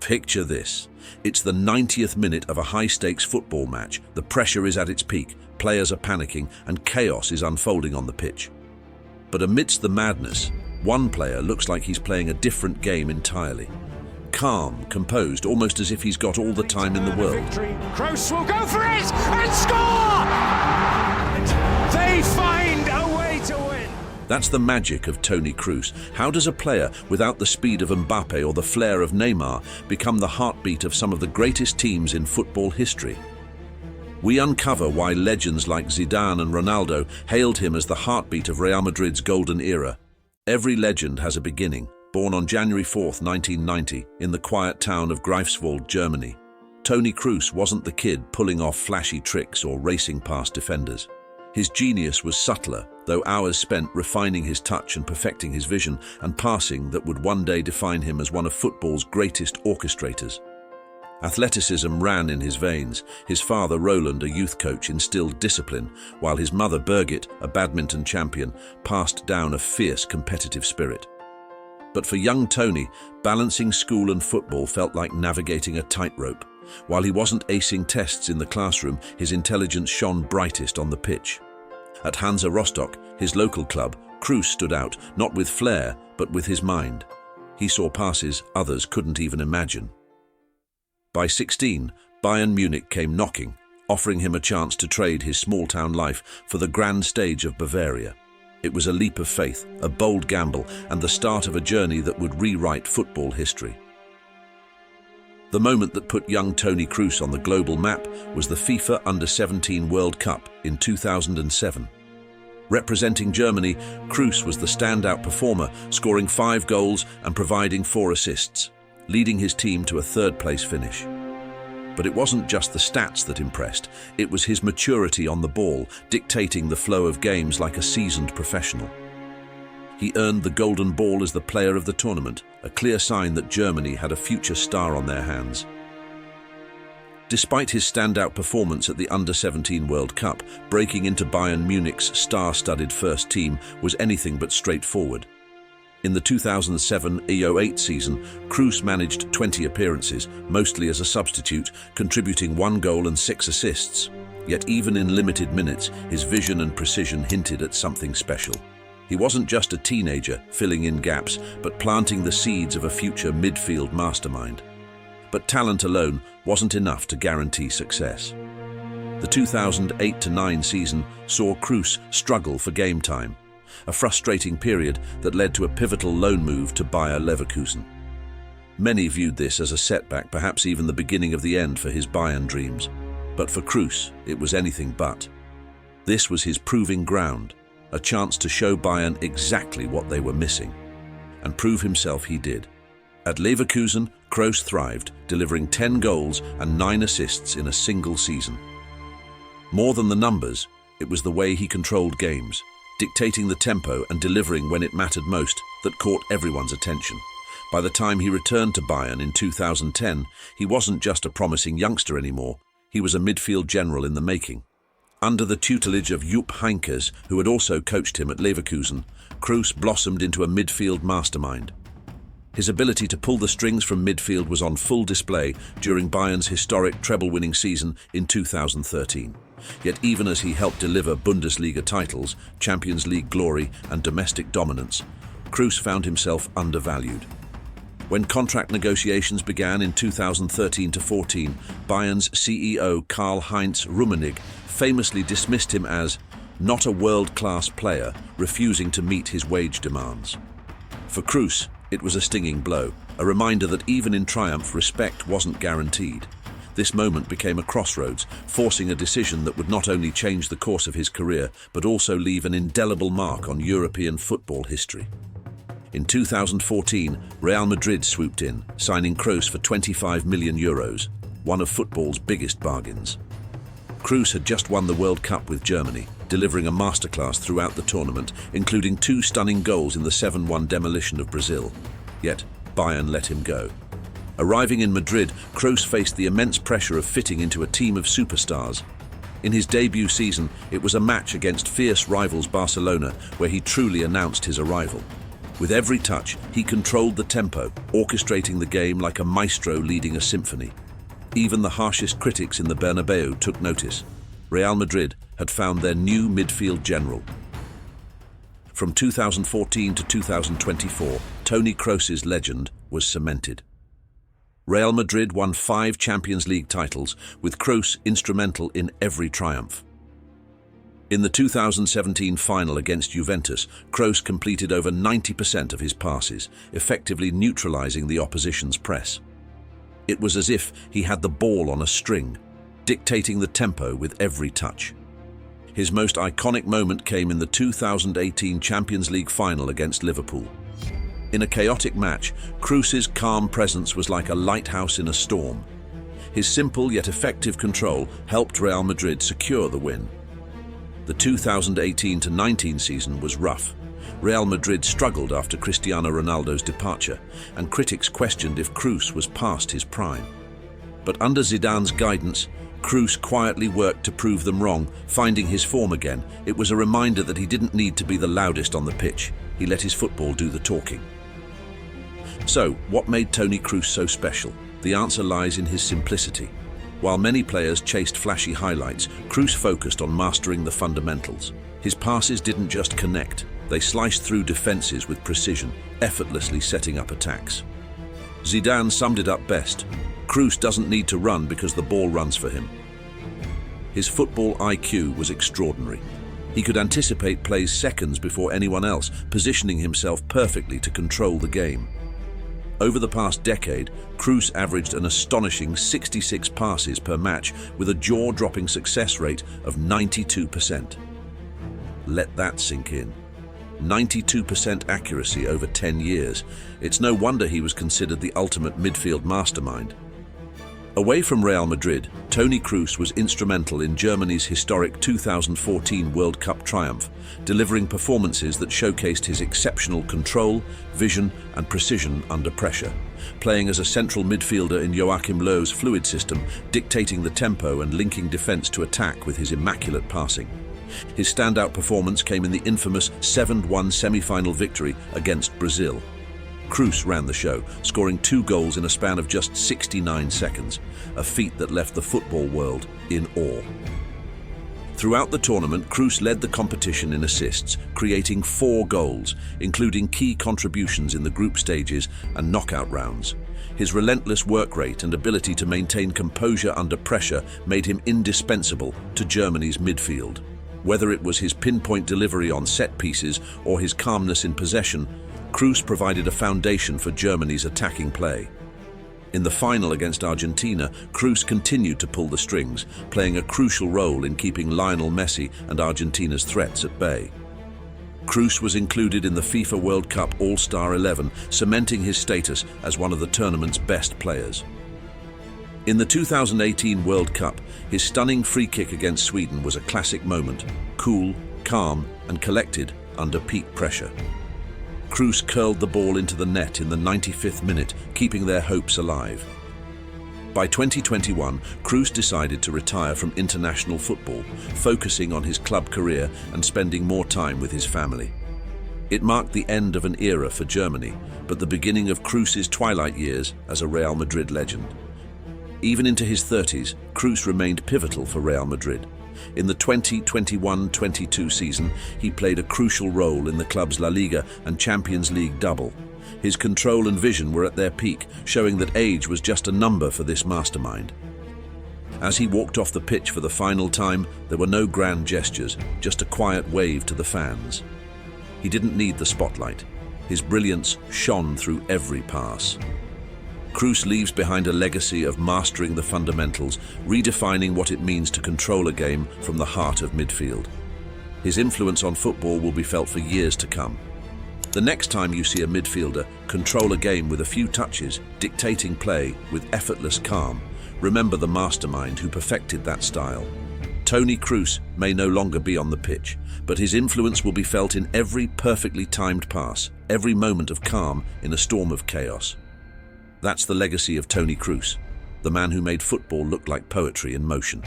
Picture this. It's the 90th minute of a high-stakes football match. The pressure is at its peak, players are panicking, and chaos is unfolding on the pitch. But amidst the madness, one player looks like he's playing a different game entirely. Calm, composed, almost as if he's got all the time in the world. Kroos will go for it and score! They find a way to win. That's the magic of Toni Kroos. How does a player without the speed of Mbappe or the flair of Neymar become the heartbeat of some of the greatest teams in football history? We uncover why legends like Zidane and Ronaldo hailed him as the heartbeat of Real Madrid's golden era. Every legend has a beginning. Born on January 4, 1990, in the quiet town of Greifswald, Germany, Toni Kroos wasn't the kid pulling off flashy tricks or racing past defenders. His genius was subtler, though hours spent refining his touch and perfecting his vision and passing that would one day define him as one of football's greatest orchestrators. Athleticism ran in his veins. His father, Roland, a youth coach, instilled discipline, while his mother, Birgit, a badminton champion, passed down a fierce competitive spirit. But for young Toni, balancing school and football felt like navigating a tightrope. While he wasn't acing tests in the classroom, his intelligence shone brightest on the pitch. At Hansa Rostock, his local club, Kroos stood out, not with flair, but with his mind. He saw passes others couldn't even imagine. By 16, Bayern Munich came knocking, offering him a chance to trade his small-town life for the grand stage of Bavaria. It was a leap of faith, a bold gamble, and the start of a journey that would rewrite football history. The moment that put young Toni Kroos on the global map was the FIFA Under-17 World Cup in 2007. Representing Germany, Kroos was the standout performer, scoring 5 goals and providing 4 assists, leading his team to a third-place finish. But it wasn't just the stats that impressed, it was his maturity on the ball, dictating the flow of games like a seasoned professional. He earned the Golden Ball as the player of the tournament, a clear sign that Germany had a future star on their hands. Despite his standout performance at the Under-17 World Cup, breaking into Bayern Munich's star-studded first team was anything but straightforward. In the 2007-08 season, Kroos managed 20 appearances, mostly as a substitute, contributing 1 goal and 6 assists. Yet even in limited minutes, his vision and precision hinted at something special. He wasn't just a teenager, filling in gaps, but planting the seeds of a future midfield mastermind. But talent alone wasn't enough to guarantee success. The 2008-09 season saw Kroos struggle for game time, a frustrating period that led to a pivotal loan move to Bayer Leverkusen. Many viewed this as a setback, perhaps even the beginning of the end for his Bayern dreams. But for Kroos, it was anything but. This was his proving ground, a chance to show Bayern exactly what they were missing. And prove himself he did. At Leverkusen, Kroos thrived, delivering 10 goals and 9 assists in a single season. More than the numbers, it was the way he controlled games, dictating the tempo and delivering when it mattered most, that caught everyone's attention. By the time he returned to Bayern in 2010, he wasn't just a promising youngster anymore, he was a midfield general in the making. Under the tutelage of Jupp Heynckes, who had also coached him at Leverkusen, Kroos blossomed into a midfield mastermind. His ability to pull the strings from midfield was on full display during Bayern's historic treble-winning season in 2013. Yet even as he helped deliver Bundesliga titles, Champions League glory and domestic dominance, Kroos found himself undervalued. When contract negotiations began in 2013-14, Bayern's CEO Karl-Heinz Rummenigge famously dismissed him as not a world-class player, refusing to meet his wage demands. For Kroos, it was a stinging blow, a reminder that even in triumph, respect wasn't guaranteed. This moment became a crossroads, forcing a decision that would not only change the course of his career, but also leave an indelible mark on European football history. In 2014, Real Madrid swooped in, signing Kroos for €25 million, one of football's biggest bargains. Kroos had just won the World Cup with Germany, delivering a masterclass throughout the tournament, including 2 stunning goals in the 7-1 demolition of Brazil. Yet, Bayern let him go. Arriving in Madrid, Kroos faced the immense pressure of fitting into a team of superstars. In his debut season, it was a match against fierce rivals Barcelona, where he truly announced his arrival. With every touch, he controlled the tempo, orchestrating the game like a maestro leading a symphony. Even the harshest critics in the Bernabeu took notice. Real Madrid had found their new midfield general. From 2014 to 2024, Toni Kroos's legend was cemented. Real Madrid won 5 Champions League titles, with Kroos instrumental in every triumph. In the 2017 final against Juventus, Kroos completed over 90% of his passes, effectively neutralizing the opposition's press. It was as if he had the ball on a string, dictating the tempo with every touch. His most iconic moment came in the 2018 Champions League final against Liverpool. In a chaotic match, Kroos's calm presence was like a lighthouse in a storm. His simple yet effective control helped Real Madrid secure the win. The 2018-19 season was rough. Real Madrid struggled after Cristiano Ronaldo's departure, and critics questioned if Kroos was past his prime. But under Zidane's guidance, Kroos quietly worked to prove them wrong, finding his form again. It was a reminder that he didn't need to be the loudest on the pitch. He let his football do the talking. So, what made Toni Kroos so special? The answer lies in his simplicity. While many players chased flashy highlights, Kroos focused on mastering the fundamentals. His passes didn't just connect, they sliced through defenses with precision, effortlessly setting up attacks. Zidane summed it up best: Kroos doesn't need to run because the ball runs for him. His football IQ was extraordinary. He could anticipate plays seconds before anyone else, positioning himself perfectly to control the game. Over the past decade, Kroos averaged an astonishing 66 passes per match with a jaw-dropping success rate of 92%. Let that sink in. 92% accuracy over 10 years. It's no wonder he was considered the ultimate midfield mastermind. Away from Real Madrid, Toni Kroos was instrumental in Germany's historic 2014 World Cup triumph, delivering performances that showcased his exceptional control, vision, and precision under pressure. Playing as a central midfielder in Joachim Löw's fluid system, dictating the tempo and linking defense to attack with his immaculate passing. His standout performance came in the infamous 7-1 semi-final victory against Brazil. Kroos ran the show, scoring 2 goals in a span of just 69 seconds, a feat that left the football world in awe. Throughout the tournament, Kroos led the competition in assists, creating 4 goals, including key contributions in the group stages and knockout rounds. His relentless work rate and ability to maintain composure under pressure made him indispensable to Germany's midfield. Whether it was his pinpoint delivery on set pieces or his calmness in possession, Kroos provided a foundation for Germany's attacking play. In the final against Argentina, Kroos continued to pull the strings, playing a crucial role in keeping Lionel Messi and Argentina's threats at bay. Kroos was included in the FIFA World Cup All-Star 11, cementing his status as one of the tournament's best players. In the 2018 World Cup, his stunning free kick against Sweden was a classic moment, cool, calm, and collected under peak pressure. Kroos curled the ball into the net in the 95th minute, keeping their hopes alive. By 2021, Kroos decided to retire from international football, focusing on his club career and spending more time with his family. It marked the end of an era for Germany, but the beginning of Kroos's twilight years as a Real Madrid legend. Even into his 30s, Kroos remained pivotal for Real Madrid. In the 2021-22 season, he played a crucial role in the club's La Liga and Champions League double. His control and vision were at their peak, showing that age was just a number for this mastermind. As he walked off the pitch for the final time, there were no grand gestures, just a quiet wave to the fans. He didn't need the spotlight. His brilliance shone through every pass. Kroos leaves behind a legacy of mastering the fundamentals, redefining what it means to control a game from the heart of midfield. His influence on football will be felt for years to come. The next time you see a midfielder control a game with a few touches, dictating play with effortless calm, remember the mastermind who perfected that style. Toni Kroos may no longer be on the pitch, but his influence will be felt in every perfectly timed pass, every moment of calm in a storm of chaos. That's the legacy of Toni Kroos, the man who made football look like poetry in motion.